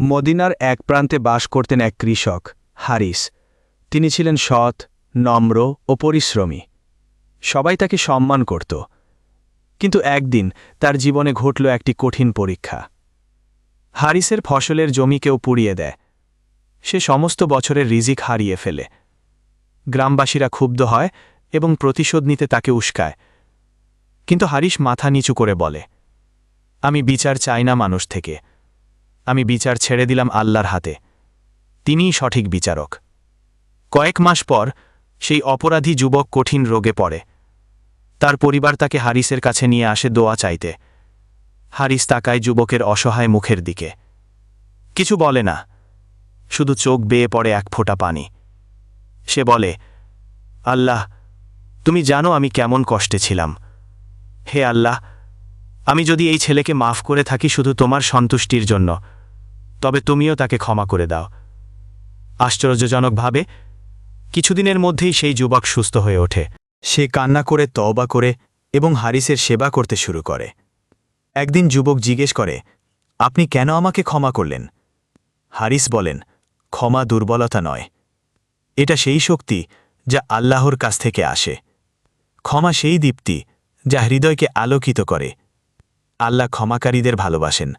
মদিনার এক প্রান্তে বাস করতেন এক কৃষক হারিস। তিনি ছিলেন সৎ, নম্র ও পরিশ্রমী। সবাই তাকে সম্মান করত। কিন্তু একদিন তার জীবনে ঘটল একটি কঠিন পরীক্ষা। হারিসের ফসলের জমি কেউ পুড়িয়ে দেয়। সে সমস্ত বছরের রিজিক হারিয়ে ফেলে। গ্রামবাসীরা ক্ষুব্ধ হয় এবং প্রতিশোধ নিতে তাকে উস্কায়। কিন্তু হারিস মাথা নিচু করে বলে, আমি বিচার চাই না মানুষ থেকে। আমি বিচার ছেড়ে দিলাম আল্লাহর হাতে। তিনিই সঠিক বিচারক। কয়েক মাস পর সেই অপরাধী যুবক কঠিন রোগে পড়ে। তার পরিবার তাকে হারিসের কাছে নিয়ে আসে দোয়া চাইতে। হারিস তাকায় যুবকের অসহায় মুখের দিকে। কিছু বলে না, শুধু চোখ বেয়ে পড়ে এক ফোঁটা পানি। সে বলে, আল্লাহ, তুমি জানো আমি কেমন কষ্টে ছিলাম। হে আল্লাহ, আমি যদি এই ছেলেকে মাফ করে থাকি শুধু তোমার সন্তুষ্টির জন্য, তবে তুমিও তাকে ক্ষমা করে দাও। আশ্চর্যজনকভাবে কিছুদিনের মধ্যেই সেই যুবক সুস্থ হয়ে ওঠে। সে কান্না করে তওবা করে এবং হারিসের সেবা করতে শুরু করে। একদিন যুবক জিজ্ঞেস করে, আপনি কেন আমাকে ক্ষমা করলেন? হারিস বলেন, ক্ষমা দুর্বলতা নয়, এটা সেই শক্তি যা আল্লাহর কাছ থেকে আসে। ক্ষমা সেই দীপ্তি যা হৃদয়কে আলোকিত করে। আল্লাহ ক্ষমাকারীদের ভালোবাসেন।